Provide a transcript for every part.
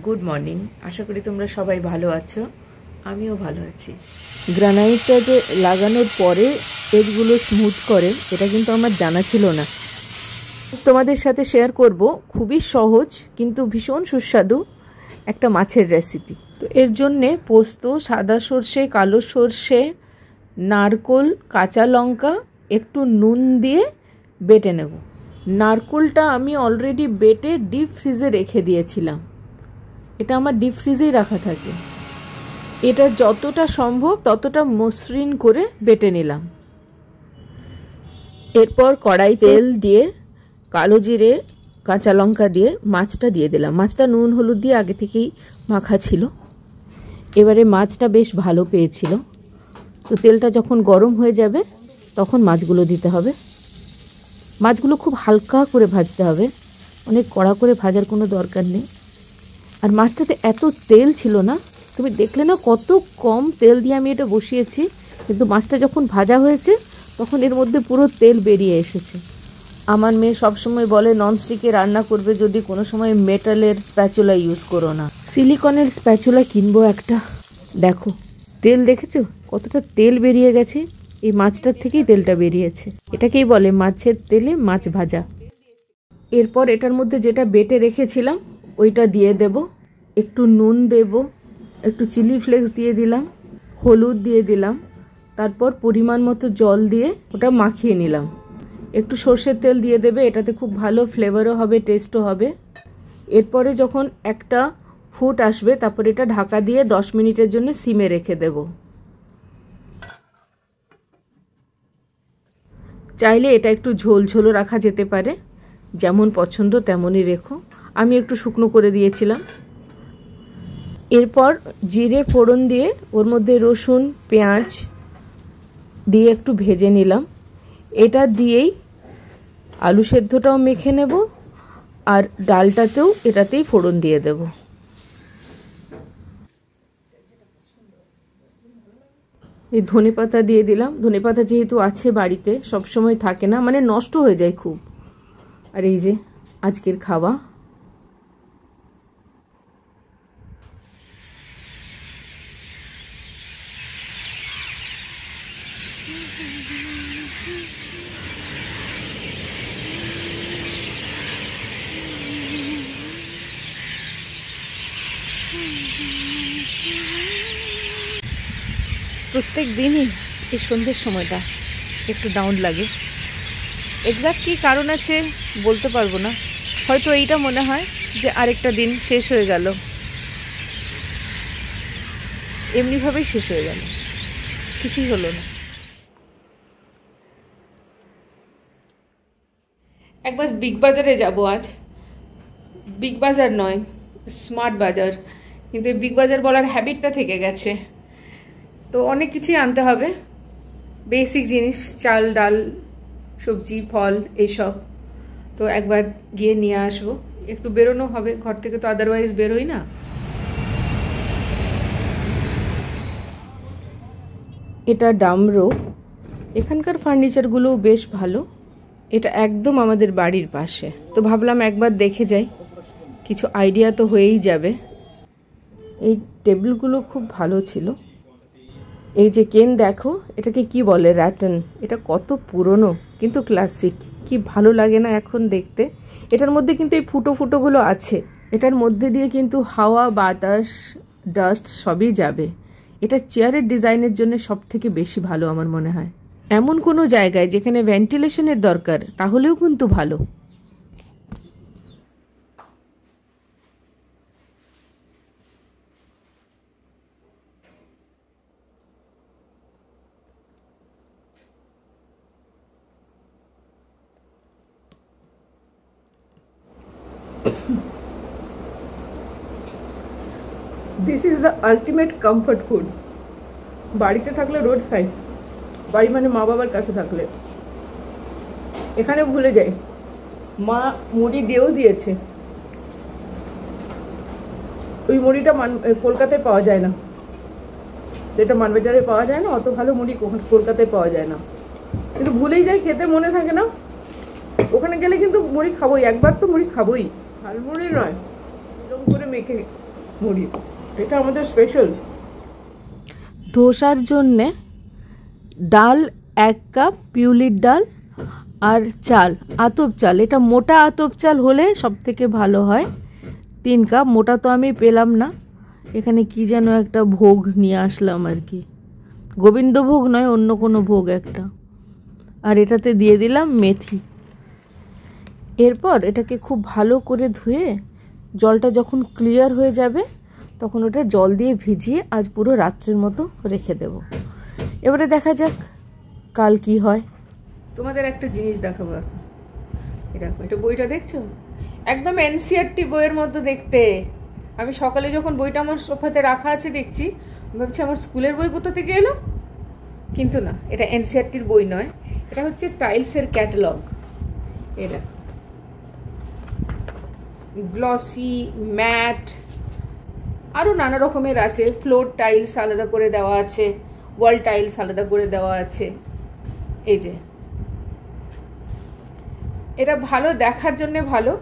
Good morning. আশা করি তোমরা সবাই ভালো আছো, আমিও ভালো আছি। গ্রানাইটটা যে লাগানোর পরে এগুলো স্মুথ করে, এটা কিন্তু আমার জানা ছিল না। তোমাদের সাথে শেয়ার করব খুবই সহজ কিন্তু ভীষণ সুস্বাদু একটা মাছের রেসিপি। তো এর জন্যে পোস্ত, সাদা সর্ষে, কালো সর্ষে, নারকোল, কাঁচা লঙ্কা, একটু নুন দিয়ে বেটে নেব। নারকোলটা আমি অলরেডি বেটে ডিপ ফ্রিজে রেখে দিয়েছিলাম। এটা আমার ডিপ ফ্রিজেই রাখা থাকে। এটা যতটা সম্ভব ততটা মসৃণ করে বেটে নিলাম। এরপর কড়াই তেল দিয়ে কালো জিরে, কাঁচা লঙ্কা দিয়ে মাছটা দিয়ে দিলাম। মাছটা নুন হলুদ দিয়ে আগে থেকেই মাখা ছিল। এবারে মাছটা বেশ ভালো পেয়েছিল। তো তেলটা যখন গরম হয়ে যাবে তখন মাছগুলো দিতে হবে। মাছগুলো খুব হালকা করে ভাজতে হবে, অনেক কড়া করে ভাজার কোনো দরকার নেই। আর মাছটাতে এত তেল ছিল না, তুমি দেখলে না কত কম তেল দিয়ে আমি এটা বসিয়েছি, কিন্তু মাছটা যখন ভাজা হয়েছে তখন এর মধ্যে পুরো তেল বেরিয়ে এসেছে। আমার মেয়ে সবসময় বলে ননস্টিকে রান্না করবে যদি কোনো সময় মেটালের স্প্যাচুলা ইউজ করো না। সিলিকনের স্প্যাচুলা কিনবো একটা। দেখো তেল দেখেছো কতটা তেল বেরিয়ে গেছে, এই মাছটার থেকেই তেলটা বেরিয়েছে। এটাকেই বলে মাছের তেলে মাছ ভাজা। এরপর এটার মধ্যে যেটা বেটে রেখেছিলাম ওইটা দিয়ে দেব। একটু নুন দেব, একটু চিলি ফ্লেক্স দিয়ে দিলাম, হলুদ দিয়ে দিলাম, তারপর পরিমাণ মতো জল দিয়ে ওটা মাখিয়ে নিলাম। একটু সর্ষের তেল দিয়ে দেবে, এটাতে খুব ভালো ফ্লেভারও হবে, টেস্টও হবে। এরপরে যখন একটা ফুট আসবে তারপর এটা ঢাকা দিয়ে 10 মিনিটের জন্য সিমে রেখে দেব। চাইলে এটা একটু ঝোল ঝোলও রাখা যেতে পারে, যেমন পছন্দ তেমনই রেখো। আমি একটু শুকনো করে দিয়েছিলাম। এরপর জিরে ফোড়ন দিয়ে ওর মধ্যে রসুন, পেঁয়াজ দিয়ে একটু ভেজে নিলাম। এটা দিয়েই আলু সেদ্ধটাও মেখে নেব আর ডালটাতেও এটাতেই ফোড়ন দিয়ে দেব। এই ধনেপাতা দিয়ে দিলাম। ধনেপাতা যেহেতু আছে বাড়িতে, সবসময় থাকে না, মানে নষ্ট হয়ে যায় খুব। আর এই যে আজকের খাওয়া। প্রত্যেক দিনই এই সন্ধ্যের সময়টা একটু ডাউন লাগে। এক্স্যাক্ট কী কারণ আছে বলতে পারবো না। হয়তো এইটা মনে হয় যে আরেকটা দিন শেষ হয়ে গেল, এমনিভাবেই শেষ হয়ে গেল, কিছুই হলো না। একবার বিগ বাজারে যাব আজ। বিগ বাজার নয়, স্মার্ট বাজার, কিন্তু বিগ বাজার বলার হ্যাবিটটা থেকে গেছে। তো অনেক কিছুই আনতে হবে, বেসিক জিনিস, চাল ডাল, সবজি, ফল, এইসব। তো একবার গিয়ে নিয়ে আসবো। একটু বেরোনো হবে ঘর থেকে, তো আদারওয়াইজ বেরোই না। এটা ডামরো। এখানকার ফার্নিচারগুলো বেশ ভালো। এটা একদম আমাদের বাড়ির পাশে, তো ভাবলাম একবার দেখে যাই, কিছু আইডিয়া তো হয়েই যাবে। এই টেবিলগুলো খুব ভালো ছিল। এই যে কেন দেখো, এটাকে কি বলে, র্যাটন। এটা কত পুরনো কিন্তু ক্লাসিক, কি ভালো লাগে না এখন দেখতে। এটার মধ্যে কিন্তু এই ফুটো ফুটোগুলো আছে, এটার মধ্যে দিয়ে কিন্তু হাওয়া, বাতাস, ডাস্ট সবই যাবে। এটা চেয়ারের ডিজাইনের জন্য সব থেকে বেশি ভালো আমার মনে হয়। এমন কোনো জায়গায় যেখানে ভেন্টিলেশনের দরকার তাহলেও কিন্তু ভালো। This is the ultimate comfort food. বাড়িতে থাকলে রোজ খাই, বাড়ি মানে মা বাবার কাছে থাকলে। এখানে ভুলে যাই, মা মুড়ি দিয়েও দিয়েছে। ওই মুড়িটা কলকাতায় পাওয়া যায় না, যেটা মানবাজারে পাওয়া যায় না, অত ভালো মুড়ি কলকাতায় পাওয়া যায় না। কিন্তু ভুলেই যাই, খেতে মনে থাকে না। ওখানে গেলে কিন্তু মুড়ি খাবোই, একবার তো মুড়ি খাবোই। ঝালমুড়ি নয়, এরকম করে মেখে মুড়ি, এটা আমাদের স্পেশাল। ধোসার জন্যে ডাল 1 কাপ, পিউলির ডাল আর চাল, আতপ চাল, এটা মোটা আতপ চাল হলে সব থেকে ভালো হয়। 3 কাপ, মোটা তো আমি পেলাম না। এখানে কি যেন একটা ভোগ নিয়ে আসলাম আর কি, গোবিন্দভোগ নয়, অন্য কোনো ভোগ একটা। আর এটাতে দিয়ে দিলাম মেথি। এরপর এটাকে খুব ভালো করে ধুয়ে জলটা যখন ক্লিয়ার হয়ে যাবে তখন ওটা জল দিয়ে ভিজিয়ে আজ পুরো রাত্রের মতো রেখে দেব। এবারে দেখা যাক কাল কি হয়। তোমাদের একটা জিনিস দেখাবো এখন। দেখো, এটা বইটা দেখছো, একদম এনসিইআরটি বইয়ের মতো দেখতে। আমি সকালে যখন বইটা আমার সোফাতে রাখা আছে দেখছি, ভাবছি আমার স্কুলের বই কোথা থেকে এলো, কিন্তু না, এটা এনসিইআরটির বই নয়, এটা হচ্ছে টাইলসের ক্যাটালগ। এটা গ্লসি, ম্যাট, আরও নানা রকমের আছে। ফ্লোর টাইলস আলাদা করে দেওয়া আছে, ওয়াল টাইলস আলাদা করে দেওয়া আছে। এই যে এটা ভালো, দেখার জন্য ভালো,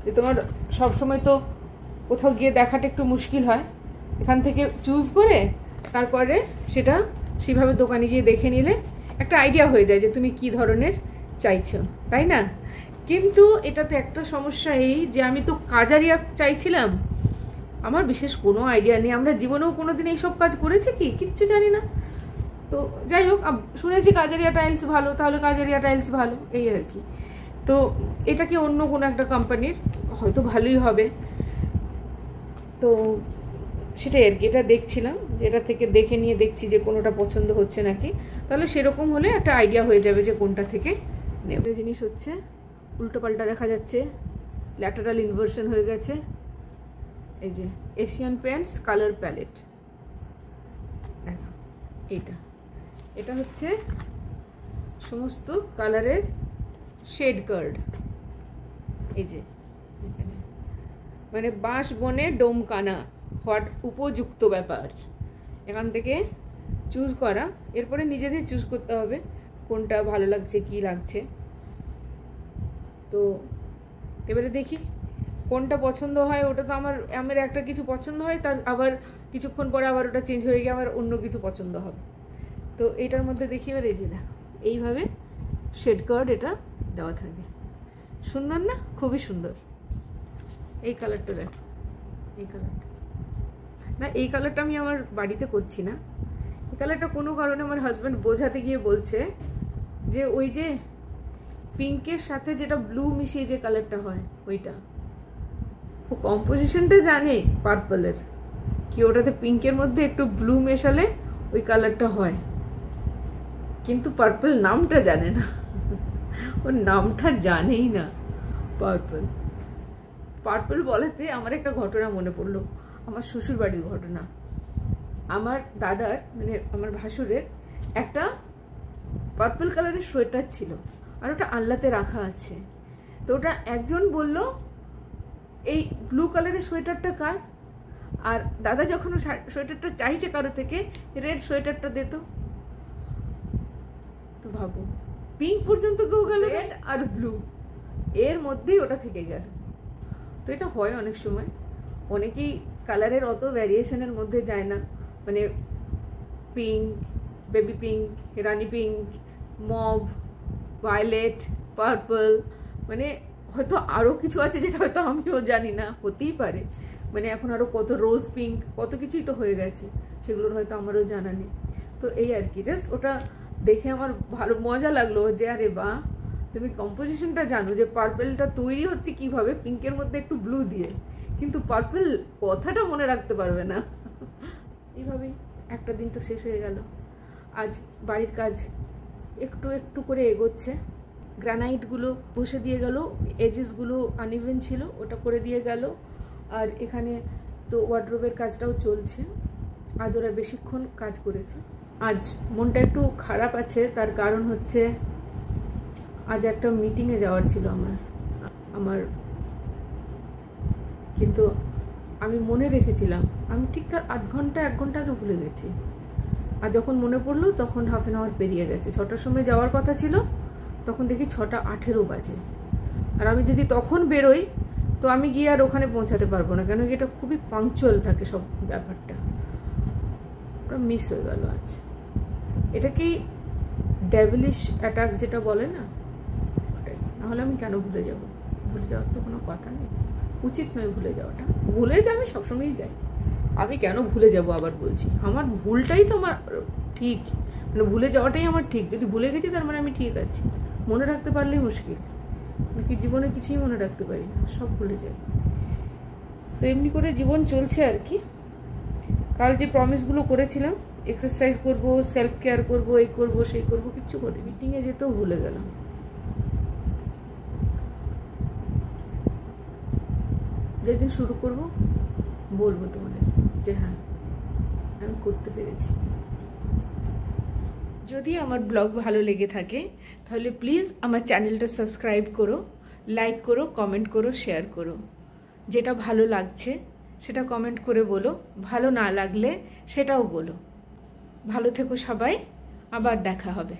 যে তোমার সবসময় তো কোথাও গিয়ে দেখাটা একটু মুশকিল হয়, এখান থেকে চুজ করে তারপরে সেটা সেভাবে দোকানে গিয়ে দেখে নিলে একটা আইডিয়া হয়ে যায় যে তুমি কি ধরনের চাইছো, তাই না? কিন্তু এটাতে একটা সমস্যা এই যে আমি তো কাজারিয়া চাইছিলাম, আমার বিশেষ কোনো আইডিয়া নেই, আমরা জীবনেও কোনোদিন এইসব কাজ করেছি কি কিচ্ছু জানি না। তো যাই হোক, শুনেছি কাজারিয়া টাইলস ভালো, তাহলে কাজারিয়া টাইলস ভালো, এই আর কি। তো এটা কি অন্য কোনো একটা কোম্পানির, হয়তো ভালোই হবে। তো সেটাই আর কি, এটা দেখছিলাম, যে এটা থেকে দেখে নিয়ে দেখছি যে কোনোটা পছন্দ হচ্ছে নাকি, তাহলে সেরকম হলে একটা আইডিয়া হয়ে যাবে যে কোনটা থেকে নেব। জিনিস হচ্ছে উল্টো পাল্টা দেখা যাচ্ছে, ল্যাটারাল ইনভার্সন হয়ে গেছে। এই যে এশিয়ান পেইন্টস কালার প্যালেট, দেখো এটা হচ্ছে সমস্ত কালারের শেড কার্ড। এই যে মানে বাঁশ বনে ডোমকানা হওয়ার উপযুক্ত ব্যাপার, এখান থেকে চুজ করা, এরপরে নিজেদের চুজ করতে হবে কোনটা ভালো লাগছে কি লাগছে। তো এবারে দেখি কোনটা পছন্দ হয়। ওটা তো আমার একটা কিছু পছন্দ হয়, তার আবার কিছুক্ষণ পরে আবার ওটা চেঞ্জ হয়ে গিয়ে আবার অন্য কিছু পছন্দ হবে। তো এইটার মধ্যে দেখি এবার, এই যে দেখো এইভাবে শেড কার্ড এটা দেওয়া থাকে, সুন্দর না? খুবই সুন্দর। এই কালারটা দেখো, এই কালারটা না, এই কালারটা আমি আমার বাড়িতে করছি না, এই কালারটা কোনো কারণে আমার হাজব্যান্ড বোঝাতে গিয়ে বলছে যে ওই যে পিঙ্কের সাথে যেটা ব্লু মিশিয়ে যে কালারটা হয় ওইটা, ও কম্পোজিশনটা জানে পার্পলের, কি ওটাতে পিঙ্কের মধ্যে একটু ব্লু মেশালে ওই কালারটা হয়, কিন্তু পার্পল নামটা জানে না, ওর নামটা জানেই না পার্পল। পার্পল বলাতে আমার একটা ঘটনা মনে পড়লো, আমার শ্বশুর বাড়ির ঘটনা। আমার দাদার মানে আমার ভাসুরের একটা পার্পল কালারের সোয়েটার ছিল, আর ওটা আনলাতে রাখা আছে। তো ওটা একজন বলল এই ব্লু কালারের সোয়েটারটা কার, আর দাদা যখন সোয়েটারটা চাইছে কারো থেকে, রেড সোয়েটারটা দিত। তো ভাবো, পিঙ্ক পর্যন্ত কেউ গেল, রেড আর ব্লু এর মধ্যেই ওটা থেকে গেল। তো এটা হয় অনেক সময়, অনেকেই কালারের অত ভ্যারিয়েশনের মধ্যে যায় না, মানে পিঙ্ক, বেবি পিঙ্ক, রানি পিঙ্ক, মভ, ভায়োলেট, পার্পল, মানে হয়তো আরও কিছু আছে যেটা হয়তো আমিও জানি না, হতেই পারে। মানে এখন আরও কত রোজ পিঙ্ক, কত কিছুই তো হয়ে গেছে, সেগুলোর হয়তো আমারও জানা নেই। তো এই আর কি, জাস্ট ওটা দেখে আমার ভালো মজা লাগলো যে আরে বাহ, তুমি কম্পোজিশনটা জানো যে পার্পলটা তৈরি হচ্ছে কিভাবে, পিঙ্কের মধ্যে একটু ব্লু দিয়ে, কিন্তু পার্পল কথাটা মনে রাখতে পারবে না। এইভাবেই একটা দিন তো শেষ হয়ে গেল। আজ বাড়ির কাজ একটু একটু করে এগোচ্ছে, গ্রানাইটগুলো বসে দিয়ে গেল, এজেসগুলো আনইভেন ছিল ওটা করে দিয়ে গেল, আর এখানে তো ওয়ার্ড্রোবের কাজটাও চলছে। আজ ওরা বেশিক্ষণ কাজ করেছে। আজ মনটা একটু খারাপ আছে, তার কারণ হচ্ছে আজ একটা মিটিংয়ে যাওয়ার ছিল আমার কিন্তু আমি মনে রেখেছিলাম, আমি ঠিক তার আধ ঘন্টা 1 ঘন্টা আগে ভুলে গেছি। আর যখন মনে পড়লো তখন হাফ অ্যান আওয়ার পেরিয়ে গেছে, 6টার সময় যাওয়ার কথা ছিল, তখন দেখি 6টা 18 বাজে। আর আমি যদি তখন বেরোই তো আমি গিয়ে আর ওখানে পৌঁছাতে পারবো না, কেন কি এটা খুবই পাংচুয়াল থাকে সব ব্যাপারটা। ওটা মিস হয়ে গেল আজ। এটাকেই ডেভিলিশ অ্যাটাক যেটা বলে না, ওটাই। নাহলে আমি কেন ভুলে যাব? ভুলে যাওয়ার তো কোনো কথা নেই, উচিত নয় ভুলে যাওয়াটা। ভুলে যা আমি সবসময়ই যাই, আমি কেন ভুলে যাব? আবার বলছি, আমার ভুলটাই তো আমার ঠিক, মানে ভুলে যাওয়াটাই আমার ঠিক। যদি ভুলে গেছি তার মানে আমি ঠিক আছি। মনে রাখতে পারলেই মুশকিল, নাকি জীবনে কিছুই মনে রাখতে পারি না, সব ভুলে যাই। তো এমনি করে জীবন চলছে আর কি। কাল যে প্রমিসগুলো করেছিলাম, এক্সারসাইজ করব, সেলফ কেয়ার করব, এই করব সেই করব, কিচ্ছু করি। মিটিংয়ে যেতেও ভুলে গেলাম। যেদিন শুরু করব বলবো তোমাদের যে হ্যাঁ আমি করতে পেরেছি। যদি আমার ব্লগ ভালো লেগে থাকে তাহলে প্লিজ আমার চ্যানেলটা সাবস্ক্রাইব করো, লাইক করো, কমেন্ট করো, শেয়ার করো। যেটা ভালো লাগছে সেটা কমেন্ট করে বলো, ভালো না লাগলে সেটাও বলো। ভালো থেকো সবাই, আবার দেখা হবে।